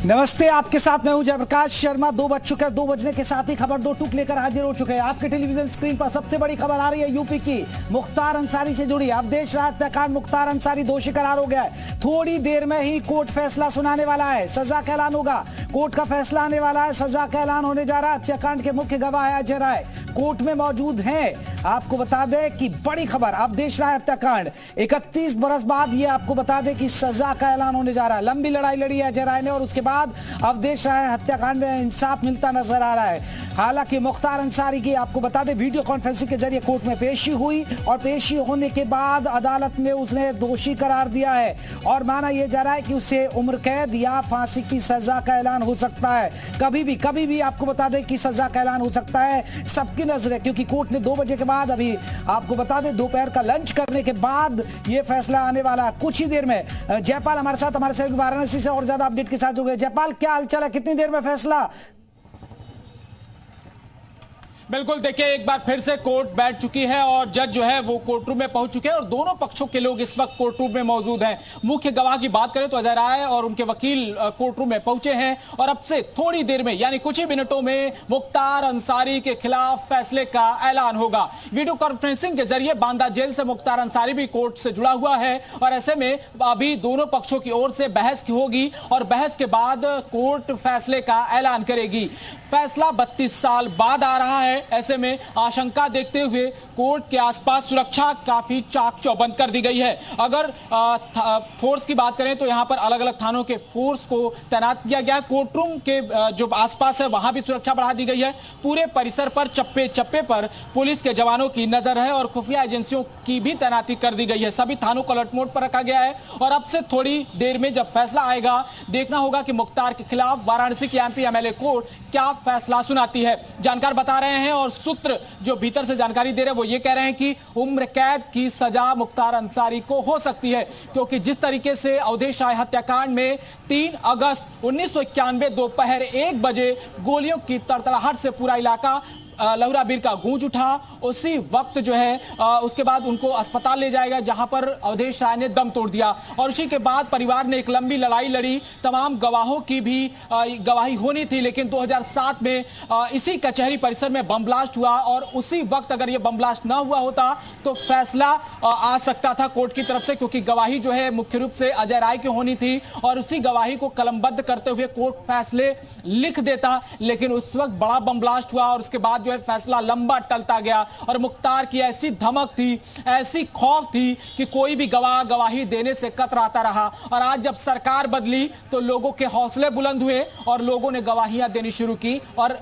नमस्ते, आपके साथ मैं हूं जयप्रकाश शर्मा। 2 बज चुके हैं, 2 बजने के साथ ही खबर 2 टूक लेकर हाजिर हो चुके हैं। आपके टेलीविजन स्क्रीन पर सबसे बड़ी खबर आ रही है यूपी की, मुख्तार अंसारी से जुड़ी। अवधेश राज हत्याकांड, मुख्तार अंसारी दोषी करार हो गया है। थोड़ी देर में ही कोर्ट फैसला सुनाने वाला है, सजा का ऐलान होगा। कोर्ट का फैसला आने वाला है, सजा का ऐलान होने जा रहा है। हत्याकांड के मुख्य गवाह है अजय राय, कोर्ट में मौजूद हैं। आपको बता दें कि बड़ी खबर, अवधेश राय हत्याकांड 31 बरस बाद, ये आपको बता दें कि सजा का ऐलान होने जा रहा है। लंबी लड़ाई लड़ी है अजय राय ने और उसके बाद अवधेश राय हत्याकांड में इंसाफ मिलता नजर आ रहा है। हालांकि मुख्तार अंसारी की आपको बता दें वीडियो कॉन्फ्रेंसिंग के जरिए कोर्ट में पेशी हुई और पेशी होने के बाद अदालत ने उसने दोषी करार दिया है और माना यह जा रहा है कि उसे उम्र कैद या फांसी की सजा का ऐलान हो सकता है। कभी भी आपको बता दें कि सजा का ऐलान हो सकता है। सबकी नजर है क्योंकि कोर्ट ने 2 बजे के बाद, अभी आपको बता दें दोपहर का लंच करने के बाद यह फैसला आने वाला है कुछ ही देर में। जयपाल हमारे साथ, हमारे सहयोगी वाराणसी से और ज्यादा अपडेट के साथ हो गए। जयपाल, क्या हालचाल है, कितनी देर में फैसला? बिल्कुल, देखिए एक बार फिर से कोर्ट बैठ चुकी है और जज जो है वो कोर्ट रूम में पहुंच चुके हैं और दोनों पक्षों के लोग इस वक्त कोर्ट रूम में मौजूद हैं। मुख्य गवाह की बात करें तो अजय राय और उनके वकील कोर्ट रूम में पहुंचे हैं और अब से थोड़ी देर में यानी कुछ ही मिनटों में मुख्तार अंसारी के खिलाफ फैसले का ऐलान होगा। वीडियो कॉन्फ्रेंसिंग के जरिए बांदा जेल से मुख्तार अंसारी भी कोर्ट से जुड़ा हुआ है और ऐसे में अभी दोनों पक्षों की ओर से बहस होगी और बहस के बाद कोर्ट फैसले का ऐलान करेगी। फैसला 32 साल बाद आ रहा है, ऐसे में आशंका देखते हुए कोर्ट के आसपास सुरक्षा काफी चाक चौबंद कर दी गई है। अगर फोर्स की बात करें तो यहां पर अलग अलग थानों के फोर्स को तैनात किया गया है। कोर्ट रूम के जो आसपास है वहां भी सुरक्षा बढ़ा दी गई है। पूरे परिसर पर चप्पे चप्पे पर पुलिस के जवानों की नजर है और खुफिया एजेंसियों की भी तैनाती कर दी गई है। सभी थानों को अलर्ट मोड पर रखा गया है और अब से थोड़ी देर में जब फैसला आएगा देखना होगा कि मुख्तार के खिलाफ वाराणसी की एमपी एमएलए कोर्ट क्या फैसला सुनाती है। जानकार बता रहे हैं और सूत्र जो भीतर से जानकारी दे रहे हैं वो ये कह रहे हैं कि उम्र कैद की सजा मुख्तार अंसारी को हो सकती है क्योंकि जिस तरीके से अवधेश राय हत्याकांड में 3 अगस्त 1991 दोपहर 1 बजे गोलियों की तड़तड़ाहट से पूरा इलाका लहुरा बीर का गूंज उठा, उसी वक्त जो है उसके बाद उनको अस्पताल ले जाएगा जहां पर अवधेश राय ने दम तोड़ दिया और उसी के बाद परिवार ने एक लंबी लड़ाई लड़ी। तमाम गवाहों की भी गवाही होनी थी लेकिन 2007 में इसी कचहरी परिसर में बम ब्लास्ट हुआ और उसी वक्त अगर ये बम ब्लास्ट ना हुआ होता तो फैसला आ सकता था कोर्ट की तरफ से क्योंकि गवाही जो है मुख्य रूप से अजय राय की होनी थी और उसी गवाही को कलमबद्ध करते हुए कोर्ट फैसले लिख देता। लेकिन उस वक्त बड़ा बम ब्लास्ट हुआ और उसके बाद फैसला लंबा टलता गया और मुख्तार की ऐसी धमक थी, ऐसी खौफ थी कि कोई भी गवाह गवाही देने से कतराता रहा और आज जब सरकार बदली तो लोगों के हौसले बुलंद हुए और लोगों ने गवाहियां देनी शुरू की और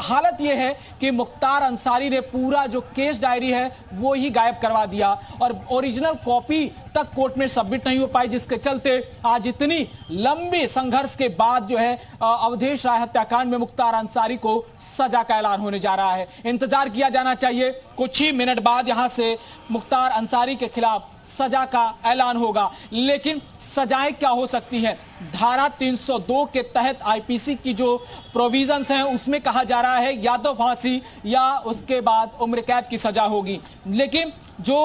हालत यह है कि मुख्तार अंसारी ने पूरा जो केस डायरी है वो ही गायब करवा दिया और ओरिजिनल कॉपी तक कोर्ट में सबमिट नहीं हो पाई जिसके चलते आज इतनी लंबी संघर्ष के बाद जो है अवधेश राय हत्याकांड में मुख्तार अंसारी को सजा का ऐलान होने जा रहा है। इंतजार किया जाना चाहिए, कुछ ही मिनट बाद यहां से मुख्तार अंसारी के खिलाफ सजा का ऐलान होगा। लेकिन सजाएं क्या हो सकती है? धारा 302 के तहत आईपीसी की जो प्रोविजंस हैं उसमें कहा जा रहा है या तो फांसी या उसके बाद उम्र कैद की सजा होगी। लेकिन जो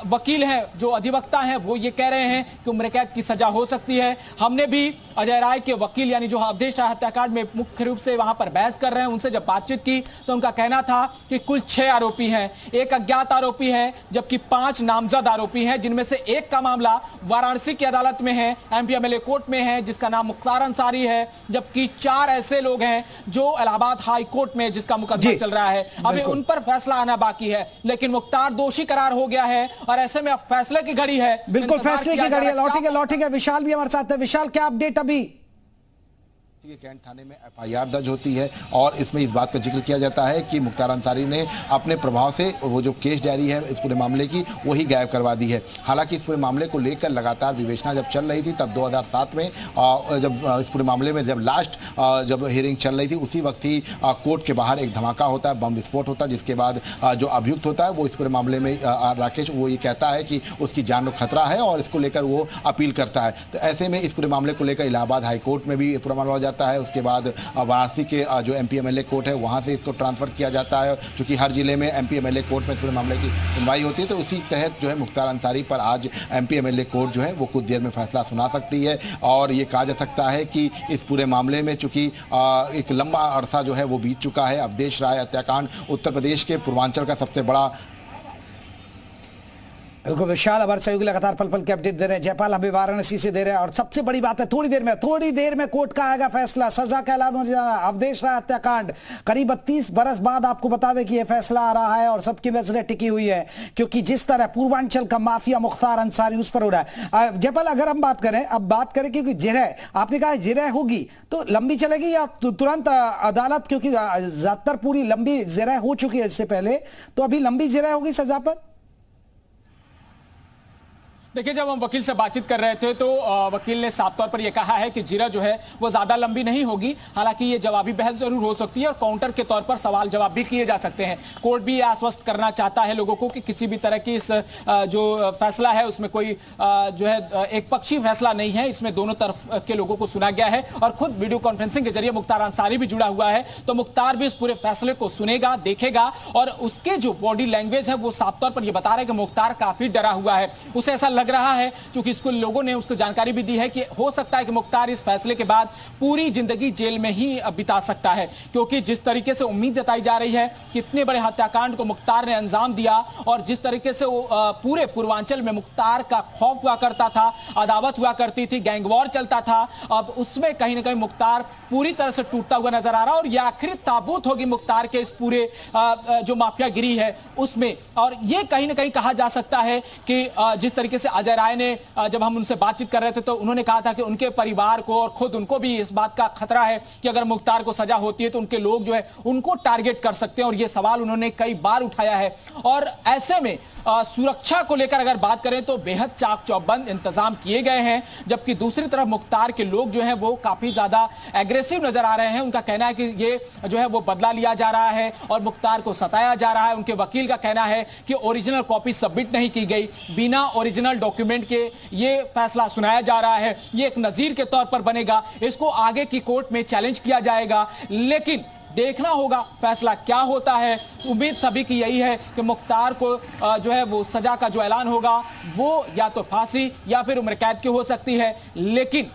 वकील हैं, जो अधिवक्ता हैं, वो ये कह रहे हैं कि उम्र कैद की सजा हो सकती है। हमने भी अजय राय के वकील यानी जो अवधेश राय हत्याकांड में मुख्य रूप से वहां पर बहस कर रहे हैं उनसे जब बातचीत की तो उनका कहना था कि कुल 6 आरोपी हैं, 1 अज्ञात आरोपी है जबकि 5 नामजद आरोपी हैं जिनमें से एक का मामला वाराणसी की अदालत में है, एमपी एमएलए कोर्ट में है जिसका नाम मुख्तार अंसारी है, जबकि 4 ऐसे लोग हैं जो इलाहाबाद हाई कोर्ट में जिसका मुकदमा चल रहा है। अभी उन पर फैसला आना बाकी है लेकिन मुख्तार दोषी करार हो गया है और ऐसे में अब फैसले की घड़ी है। बिल्कुल फैसले की घड़ी है। लौटेंगे विशाल भी हमारे साथ है। विशाल, क्या अपडेट अभी? कैंट थाने में एफआईआर दर्ज होती है और इसमें इस बात का जिक्र किया जाता है कि मुख्तार अंसारी ने अपने प्रभाव से वो जो केस डायरी है इस पूरे मामले की वही गायब करवा दी है। हालांकि इस पूरे मामले को लेकर लगातार विवेचना जब चल रही थी तब 2007 में जब इस पूरे मामले में जब लास्ट जब हियरिंग चल रही थी उसी वक्त ही कोर्ट के बाहर एक धमाका होता है, बम विस्फोट होता है जिसके बाद जो अभियुक्त होता है वो इस पूरे मामले में राकेश वो ये कहता है कि उसकी जान को खतरा है और इसको लेकर वो अपील करता है। तो ऐसे में इस पूरे मामले को लेकर इलाहाबाद हाईकोर्ट में भी पूरा मामला हो जाता है। जाता है। उसके बाद वाराणसी के जो MP MLA कोर्ट है वहाँ से इसको ट्रांसफ़र किया जाता है, चूँकि हर जिले में MP MLA कोर्ट में इस पूरे मामले की सुनवाई होती है। तो उसी तहत जो है मुख्तार अंसारी पर आज MP MLA कोर्ट जो है वो कुछ देर में फैसला सुना सकती है। और ये कहा जा सकता है कि इस पूरे मामले में चूँकि एक लंबा अरसा जो है वो बीत चुका है। अवधेश राय हत्याकांड उत्तर प्रदेश के पूर्वांचल का सबसे बड़ा। बिल्कुल विशाल, हमारे सहयोगी लगातार पल पल के अपडेट दे रहे हैं। जयपाल हमें वाराणसी से दे रहे हैं और सबसे बड़ी बात है थोड़ी देर में कोर्ट का आएगा फैसला, सजा का ऐलान हो जाएगा। अवधेश राय हत्याकांड करीब 32 बरस बाद आपको बता दें कि यह फैसला आ रहा है और सबकी नजरें टिकी हुई है, क्योंकि जिस तरह पूर्वांचल का माफिया मुख्तार अंसारी उस पर हो रहा है। जयपाल, अगर हम बात करें क्योंकि जिरह आपने कहा जिरह होगी तो लंबी चलेगी या तुरंत अदालत, क्योंकि ज्यादातर पूरी लंबी जिरह हो चुकी है इससे पहले, तो अभी लंबी जिरह होगी सजा पर? देखिए, जब हम वकील से बातचीत कर रहे थे तो वकील ने साफ तौर पर यह कहा है कि जिरह जो है वो ज्यादा लंबी नहीं होगी। हालांकि ये जवाबी बहस जरूर हो सकती है और काउंटर के तौर पर सवाल जवाब भी किए जा सकते हैं। कोर्ट भी आश्वस्त करना चाहता है लोगों को कि किसी भी तरह की इस जो फैसला है उसमें कोई जो है एक पक्षी फैसला नहीं है, इसमें दोनों तरफ के लोगों को सुना गया है। और खुद वीडियो कॉन्फ्रेंसिंग के जरिए मुख्तार अंसारी भी जुड़ा हुआ है, तो मुख्तार भी इस पूरे फैसले को सुनेगा, देखेगा और उसके जो बॉडी लैंग्वेज है वो साफ तौर पर यह बता रहा है कि मुख्तार काफी डरा हुआ है। उसे ऐसा लग रहा है, क्योंकि इसको लोगों ने उसको जानकारी भी दी है कि हो सकता है कि मुख्तार इस फैसले के बाद पूरी जिंदगी जेल में ही बिता सकता है, क्योंकि जिस तरीके से उम्मीद जताई जा रही है कि इतने बड़े हत्याकांड को मुख्तार ने अंजाम दिया और जिस तरीके से पूरे पूर्वांचल में मुख्तार का खौफ हुआ करता था, अदावत हुआ करती थी, गैंगवॉर चलता था, अब उसमें कहीं ना कहीं मुख्तार पूरी तरह से टूटता हुआ नजर आ रहा है और यह आखिरी ताबूत होगी मुख्तार के इस पूरे जो माफियागिरी है उसमें। और यह कहीं ना कहीं कहा जा सकता है कि जिस तरीके से अजय राय ने जब हम उनसे बातचीत कर रहे थे तो उन्होंने कहा था कि उनके परिवार को और खुद उनको भी इस बात का खतरा है कि अगर मुख्तार को सजा होती है तो उनके लोग जो है उनको टारगेट कर सकते हैं और यह सवाल उन्होंने कई बार उठाया है। और ऐसे में सुरक्षा को लेकर अगर बात करें तो बेहद चाक चौबंद इंतजाम किए गए हैं, जबकि दूसरी तरफ मुख्तार के लोग जो हैं वो काफी ज्यादा एग्रेसिव नजर आ रहे हैं। उनका कहना है कि ये जो है वो बदला लिया जा रहा है और मुख्तार को सताया जा रहा है। उनके वकील का कहना है कि ओरिजिनल कॉपी सबमिट नहीं की गई, बिना ओरिजिनल डॉक्यूमेंट के ये फैसला सुनाया जा रहा है, ये एक नजीर के तौर पर बनेगा, इसको आगे की कोर्ट में चैलेंज किया जाएगा। लेकिन देखना होगा फैसला क्या होता है। उम्मीद सभी की यही है कि मुख्तार को जो है वो सजा का जो ऐलान होगा वो या तो फांसी या फिर उम्र कैद की हो सकती है। लेकिन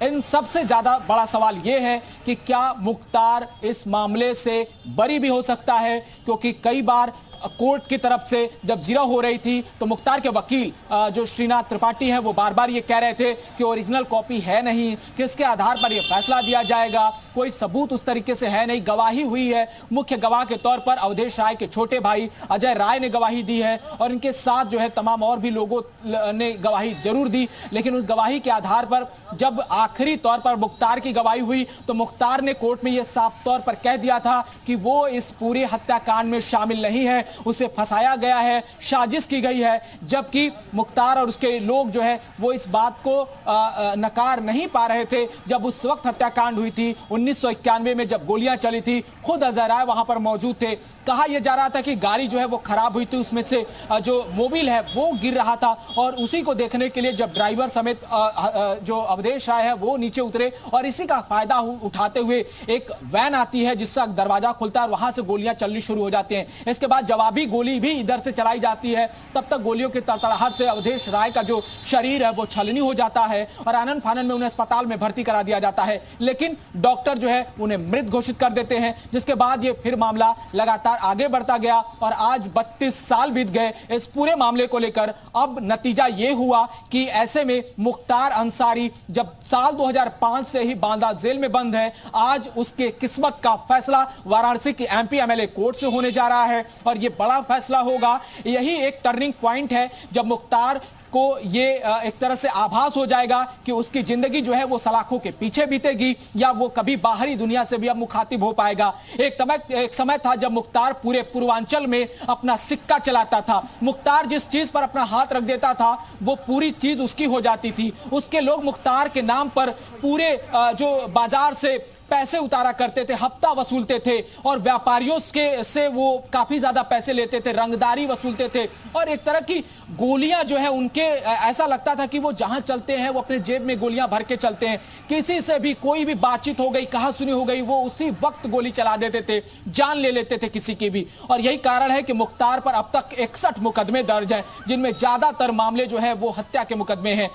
इन सबसे ज्यादा बड़ा सवाल यह है कि क्या मुख्तार इस मामले से बरी भी हो सकता है, क्योंकि कई बार कोर्ट की तरफ से जब जिरह हो रही थी तो मुख्तार के वकील जो श्रीनाथ त्रिपाठी हैं वो बार बार ये कह रहे थे कि ओरिजिनल कॉपी है नहीं, किसके आधार पर यह फैसला दिया जाएगा, कोई सबूत उस तरीके से है नहीं। गवाही हुई है, मुख्य गवाह के तौर पर अवधेश राय के छोटे भाई अजय राय ने गवाही दी है और इनके साथ जो है तमाम और भी लोगों ने गवाही जरूर दी, लेकिन उस गवाही के आधार पर जब आखिरी तौर पर मुख्तार की गवाही हुई तो मुख्तार ने कोर्ट में यह साफ तौर पर कह दिया था कि वो इस पूरे हत्याकांड में शामिल नहीं है, उसे फंसाया गया है, साजिश की गई है। जबकि मुख्तार और उसके लोग जो है वो इस बात को नकार नहीं पा रहे थे। जब उस वक्त हत्याकांड हुई थी 1991 में, जब गोलियां चली थी, खुद अजय राय वहां पर मौजूद थे। कहा यह जा रहा था कि गाड़ी जो है वो खराब हुई थी, उसमें से जो मोबिल है वो गिर रहा था और उसी को देखने के लिए जब ड्राइवर समेत जो अवधेश राय है वो नीचे उतरे और इसी का फायदा उठाते हुए एक वैन आती है जिसका दरवाजा खुलता है और वहां से गोलियां चलनी शुरू हो जाती हैं। इसके बाद जवाबी गोली भी इधर से चलाई जाती है। तब तक गोलियों की तड़तड़ाहट से अवधेश राय का जो शरीर है वो छलनी हो जाता है और आनन फानन में उन्हें अस्पताल में भर्ती करा दिया जाता है, लेकिन डॉक्टर जो है उन्हें मृत घोषित कर देते हैं। जिसके बाद ये फिर मामला लगातार आगे बढ़ता गया और आज 32 साल बीत गए इस पूरे मामले को लेकर। अब नतीजा ये हुआ कि ऐसे में मुख्तार अंसारी जब साल 2005 से ही बांदा जेल में बंद है, आज उसके किस्मत का फैसला वाराणसी की MP MLA कोर्ट से होने जा रहा है और यह बड़ा फैसला होगा। यही एक टर्निंग पॉइंट है जब मुख्तार को ये एक तरह से आभास हो जाएगा कि उसकी जिंदगी जो है वो सलाखों के पीछे बीतेगी या वो कभी बाहरी दुनिया से भी अब मुखातिब हो पाएगा। एक समय था जब मुख्तार पूरे पूर्वांचल में अपना सिक्का चलाता था। मुख्तार जिस चीज पर अपना हाथ रख देता था वो पूरी चीज उसकी हो जाती थी। उसके लोग मुख्तार के नाम पर पूरे जो बाजार से पैसे उतारा करते थे, हफ्ता वसूलते थे और व्यापारियों से वो काफी ज्यादा पैसे लेते थे, रंगदारी वसूलते थे और एक तरह की गोलियां जो है उनके ऐसा लगता था कि वो जहां चलते हैं वो अपने जेब में गोलियां भर के चलते हैं। किसी से भी कोई भी बातचीत हो गई, कहा सुनी हो गई, वो उसी वक्त गोली चला देते थे, जान ले लेते थे किसी की भी। और यही कारण है कि मुख्तार पर अब तक 61 मुकदमे दर्ज हैं, जिनमें ज्यादातर मामले जो है वो हत्या के मुकदमे हैं।